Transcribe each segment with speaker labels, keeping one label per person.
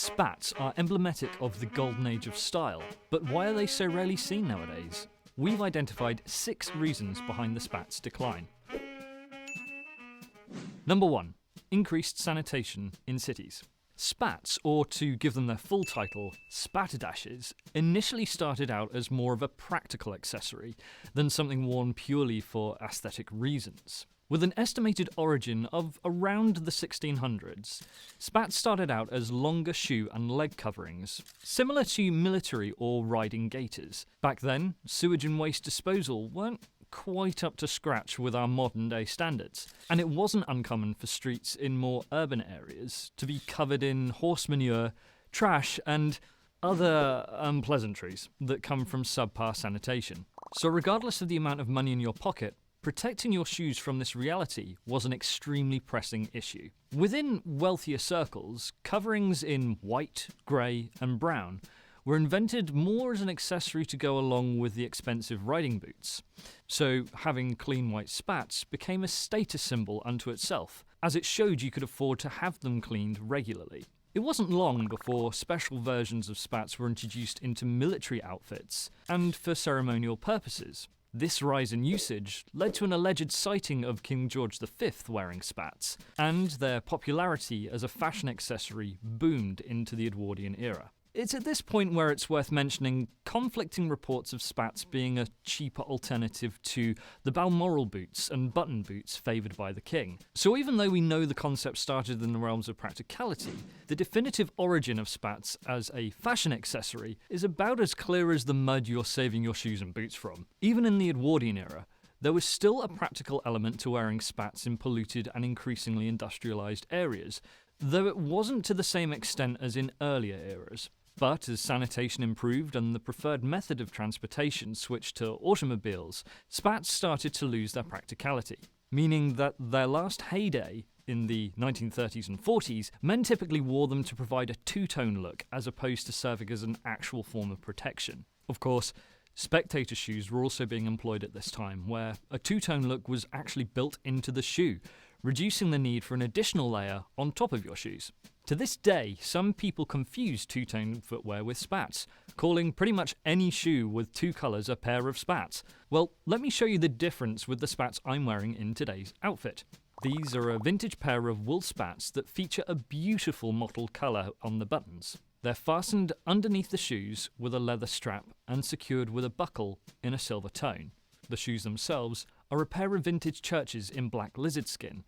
Speaker 1: Spats are emblematic of the golden age of style, but why are they so rarely seen nowadays? We've identified 6 reasons behind the spats' decline. Number 1. Increased sanitation in cities. Spats, or to give them their full title, spatterdashes, initially started out as more of a practical accessory than something worn purely for aesthetic reasons. With an estimated origin of around the 1600s, spats started out as longer shoe and leg coverings, similar to military or riding gaiters. Back then, sewage and waste disposal weren't quite up to scratch with our modern day standards, and it wasn't uncommon for streets in more urban areas to be covered in horse manure, trash, and other unpleasantries that come from subpar sanitation. So regardless of the amount of money in your pocket, protecting your shoes from this reality was an extremely pressing issue. Within wealthier circles, coverings in white, grey, and brown were invented more as an accessory to go along with the expensive riding boots. So having clean white spats became a status symbol unto itself, as it showed you could afford to have them cleaned regularly. It wasn't long before special versions of spats were introduced into military outfits and for ceremonial purposes. This rise in usage led to an alleged sighting of King George V wearing spats, and their popularity as a fashion accessory boomed into the Edwardian era. It's at this point where it's worth mentioning conflicting reports of spats being a cheaper alternative to the Balmoral boots and button boots favoured by the king. So even though we know the concept started in the realms of practicality, the definitive origin of spats as a fashion accessory is about as clear as the mud you're saving your shoes and boots from. Even in the Edwardian era, there was still a practical element to wearing spats in polluted and increasingly industrialised areas, though it wasn't to the same extent as in earlier eras. But as sanitation improved and the preferred method of transportation switched to automobiles, spats started to lose their practicality, meaning that their last heyday in the 1930s and 40s, men typically wore them to provide a two-tone look as opposed to serving as an actual form of protection. Of course, spectator shoes were also being employed at this time, where a two-tone look was actually built into the shoe, reducing the need for an additional layer on top of your shoes. To this day, some people confuse two-tone footwear with spats, calling pretty much any shoe with 2 colours a pair of spats. Well, let me show you the difference with the spats I'm wearing in today's outfit. These are a vintage pair of wool spats that feature a beautiful mottled colour on the buttons. They're fastened underneath the shoes with a leather strap and secured with a buckle in a silver tone. The shoes themselves are a pair of vintage churches in black lizard skin.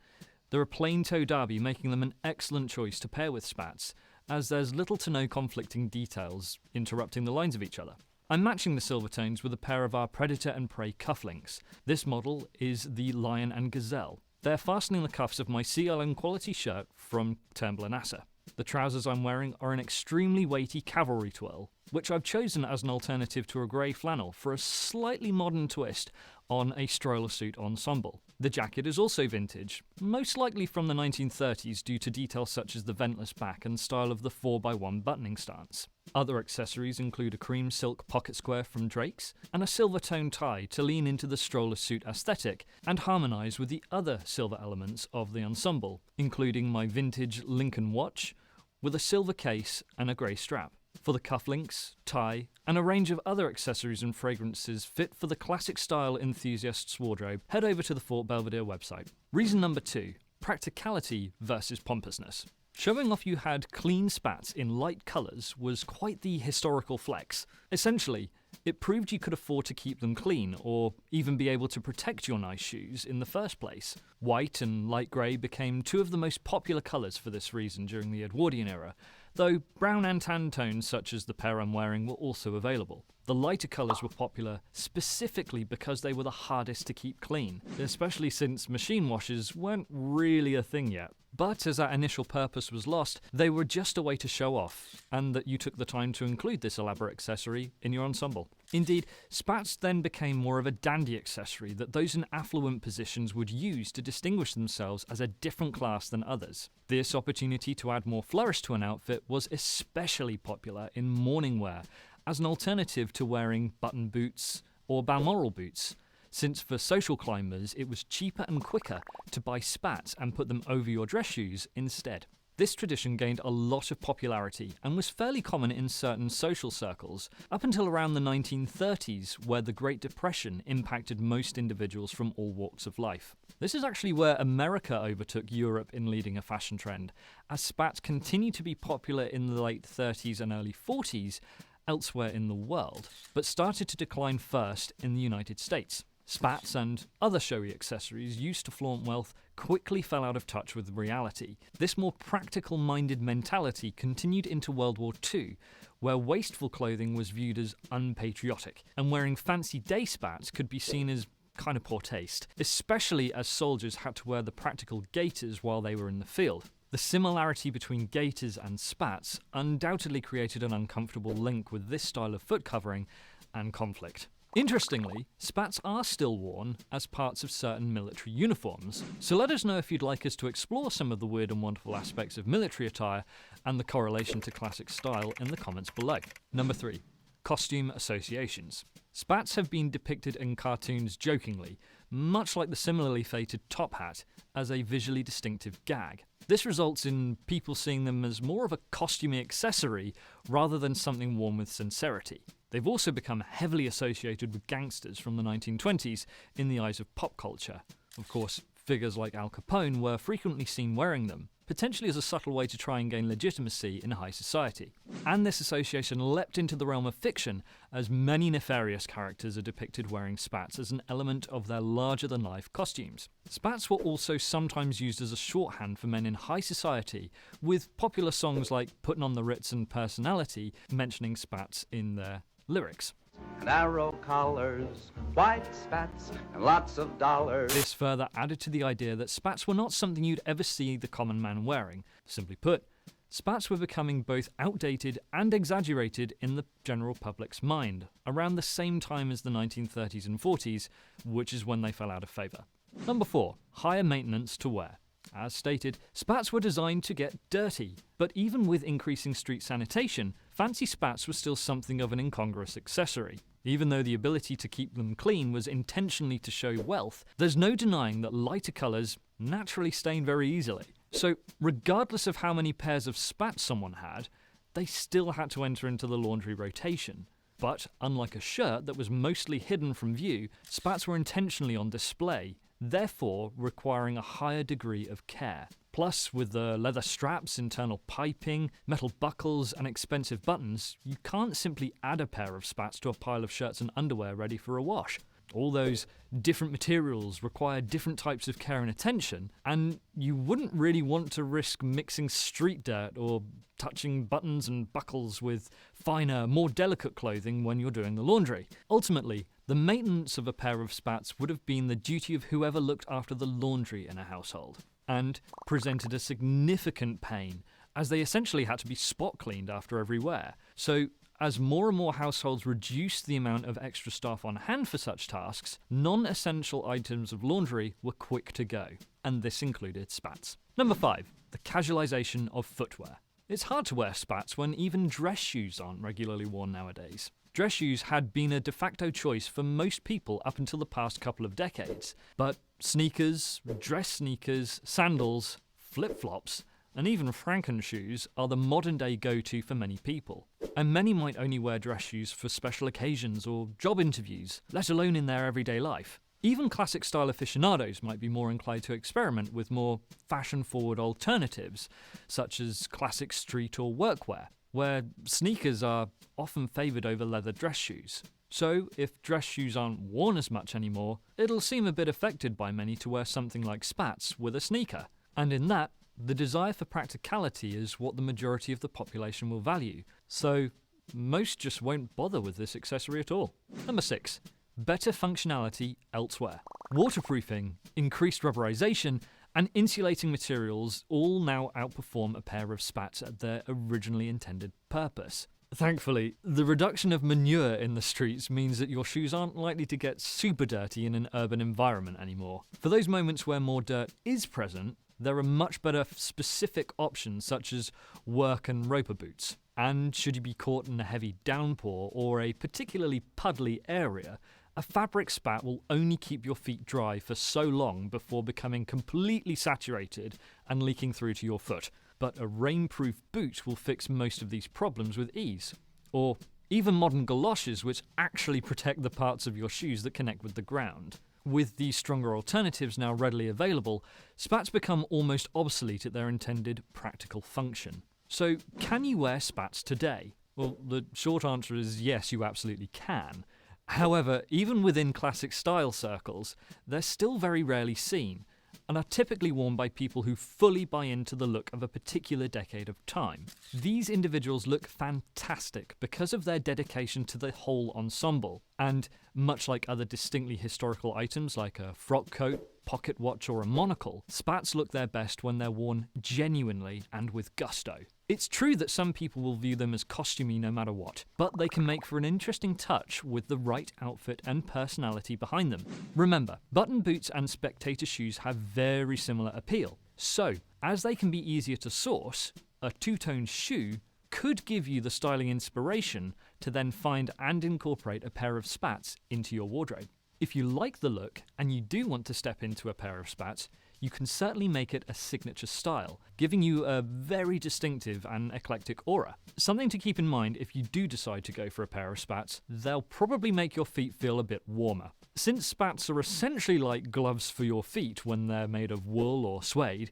Speaker 1: They're a plain-toe derby, making them an excellent choice to pair with spats, as there's little to no conflicting details interrupting the lines of each other. I'm matching the silver tones with a pair of our Predator and Prey cufflinks. This model is the Lion and Gazelle. They're fastening the cuffs of my Sea Island quality shirt from Turnbull & Asser. The trousers I'm wearing are an extremely weighty cavalry twill, which I've chosen as an alternative to a grey flannel for a slightly modern twist on a stroller suit ensemble. The jacket is also vintage, most likely from the 1930s due to details such as the ventless back and style of the 4x1 buttoning stance. Other accessories include a cream silk pocket square from Drake's and a silver tone tie to lean into the stroller suit aesthetic and harmonise with the other silver elements of the ensemble, including my vintage Lincoln watch with a silver case and a grey strap. For the cufflinks, tie, and a range of other accessories and fragrances fit for the classic style enthusiast's wardrobe, head over to the Fort Belvedere website. Reason number 2, practicality versus pompousness. Showing off you had clean spats in light colours was quite the historical flex. Essentially, it proved you could afford to keep them clean, or even be able to protect your nice shoes in the first place. White and light grey became 2 of the most popular colours for this reason during the Edwardian era, though brown and tan tones such as the pair I'm wearing were also available. The lighter colours were popular specifically because they were the hardest to keep clean, especially since machine washes weren't really a thing yet. But as that initial purpose was lost, they were just a way to show off, and that you took the time to include this elaborate accessory in your ensemble. Indeed, spats then became more of a dandy accessory that those in affluent positions would use to distinguish themselves as a different class than others. This opportunity to add more flourish to an outfit was especially popular in morning wear, as an alternative to wearing button boots or Balmoral boots, since for social climbers it was cheaper and quicker to buy spats and put them over your dress shoes instead. This tradition gained a lot of popularity and was fairly common in certain social circles, up until around the 1930s, where the Great Depression impacted most individuals from all walks of life. This is actually where America overtook Europe in leading a fashion trend, as spats continued to be popular in the late 30s and early 40s elsewhere in the world, but started to decline first in the United States. Spats and other showy accessories used to flaunt wealth quickly fell out of touch with reality. This more practical-minded mentality continued into World War II, where wasteful clothing was viewed as unpatriotic, and wearing fancy day spats could be seen as kind of poor taste, especially as soldiers had to wear the practical gaiters while they were in the field. The similarity between gaiters and spats undoubtedly created an uncomfortable link with this style of foot covering and conflict. Interestingly, spats are still worn as parts of certain military uniforms, so let us know if you'd like us to explore some of the weird and wonderful aspects of military attire and the correlation to classic style in the comments below. Number 3. Costume associations. Spats have been depicted in cartoons jokingly, much like the similarly fated top hat, as a visually distinctive gag. This results in people seeing them as more of a costumey accessory rather than something worn with sincerity. They've also become heavily associated with gangsters from the 1920s in the eyes of pop culture. Of course, figures like Al Capone were frequently seen wearing them, potentially as a subtle way to try and gain legitimacy in high society. And this association leapt into the realm of fiction, as many nefarious characters are depicted wearing spats as an element of their larger-than-life costumes. Spats were also sometimes used as a shorthand for men in high society, with popular songs like Puttin' on the Ritz and Personality mentioning spats in their lyrics.
Speaker 2: And arrow collars, white spats, and lots of dollars.
Speaker 1: This further added to the idea that spats were not something you'd ever see the common man wearing. Simply put, spats were becoming both outdated and exaggerated in the general public's mind, around the same time as the 1930s and 40s, which is when they fell out of favour. Number 4. Higher maintenance to wear. As stated, spats were designed to get dirty, but even with increasing street sanitation, fancy spats were still something of an incongruous accessory. Even though the ability to keep them clean was intentionally to show wealth, there's no denying that lighter colours naturally stain very easily. So, regardless of how many pairs of spats someone had, they still had to enter into the laundry rotation. But, unlike a shirt that was mostly hidden from view, spats were intentionally on display, therefore requiring a higher degree of care. Plus, with the leather straps, internal piping, metal buckles and expensive buttons, you can't simply add a pair of spats to a pile of shirts and underwear ready for a wash. All those different materials require different types of care and attention, and you wouldn't really want to risk mixing street dirt or touching buttons and buckles with finer, more delicate clothing when you're doing the laundry. Ultimately, the maintenance of a pair of spats would have been the duty of whoever looked after the laundry in a household, and presented a significant pain, as they essentially had to be spot cleaned after every wear. So, as more and more households reduced the amount of extra staff on hand for such tasks, non-essential items of laundry were quick to go, and this included spats. Number 5. The casualisation of footwear. It's hard to wear spats when even dress shoes aren't regularly worn nowadays. Dress shoes had been a de facto choice for most people up until the past couple of decades, but sneakers, dress sneakers, sandals, flip-flops, and even Franken shoes are the modern-day go-to for many people. And many might only wear dress shoes for special occasions or job interviews, let alone in their everyday life. Even classic style aficionados might be more inclined to experiment with more fashion-forward alternatives, such as classic street or workwear, where sneakers are often favoured over leather dress shoes. So, if dress shoes aren't worn as much anymore, it'll seem a bit affected by many to wear something like spats with a sneaker. And in that, the desire for practicality is what the majority of the population will value, so most just won't bother with this accessory at all. Number 6. Better functionality elsewhere. Waterproofing, increased rubberization, and insulating materials all now outperform a pair of spats at their originally intended purpose. Thankfully, the reduction of manure in the streets means that your shoes aren't likely to get super dirty in an urban environment anymore. For those moments where more dirt is present, there are much better specific options such as work and roper boots. And should you be caught in a heavy downpour or a particularly puddly area, a fabric spat will only keep your feet dry for so long before becoming completely saturated and leaking through to your foot. but a rainproof boot will fix most of these problems with ease. Or even modern galoshes, which actually protect the parts of your shoes that connect with the ground. With these stronger alternatives now readily available, spats become almost obsolete at their intended practical function. So, can you wear spats today? Well, the short answer is yes, you absolutely can. However, even within classic style circles, they're still very rarely seen, and are typically worn by people who fully buy into the look of a particular decade of time. These individuals look fantastic because of their dedication to the whole ensemble, and much like other distinctly historical items like a frock coat, pocket watch or a monocle, spats look their best when they're worn genuinely and with gusto. It's true that some people will view them as costumey no matter what, but they can make for an interesting touch with the right outfit and personality behind them. Remember, button boots and spectator shoes have very similar appeal. So, as they can be easier to source, a two-tone shoe could give you the styling inspiration to then find and incorporate a pair of spats into your wardrobe. If you like the look and you do want to step into a pair of spats, you can certainly make it a signature style, giving you a very distinctive and eclectic aura. Something to keep in mind if you do decide to go for a pair of spats, they'll probably make your feet feel a bit warmer. Since spats are essentially like gloves for your feet when they're made of wool or suede,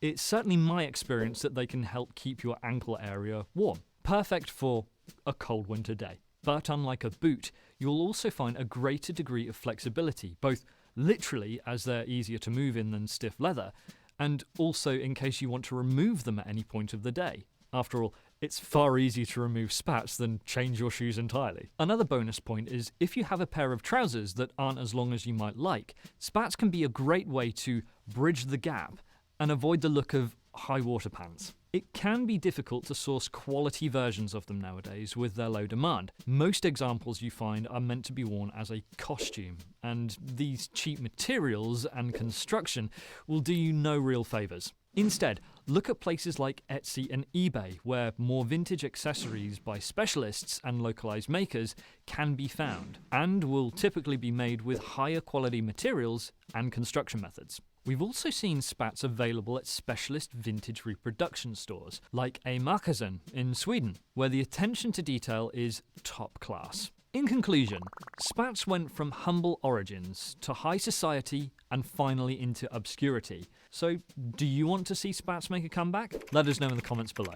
Speaker 1: it's certainly my experience that they can help keep your ankle area warm. Perfect for a cold winter day. But unlike a boot, you'll also find a greater degree of flexibility, both literally as they're easier to move in than stiff leather, and also in case you want to remove them at any point of the day. After all, it's far easier to remove spats than change your shoes entirely. Another bonus point is if you have a pair of trousers that aren't as long as you might like, spats can be a great way to bridge the gap and avoid the look of high water pants. It can be difficult to source quality versions of them nowadays with their low demand. Most examples you find are meant to be worn as a costume, and these cheap materials and construction will do you no real favours. Instead, look at places like Etsy and eBay, where more vintage accessories by specialists and localised makers can be found, and will typically be made with higher quality materials and construction methods. We've also seen spats available at specialist vintage reproduction stores, like a Markasen in Sweden, where the attention to detail is top class. In conclusion, spats went from humble origins to high society and finally into obscurity. So, do you want to see spats make a comeback? Let us know in the comments below.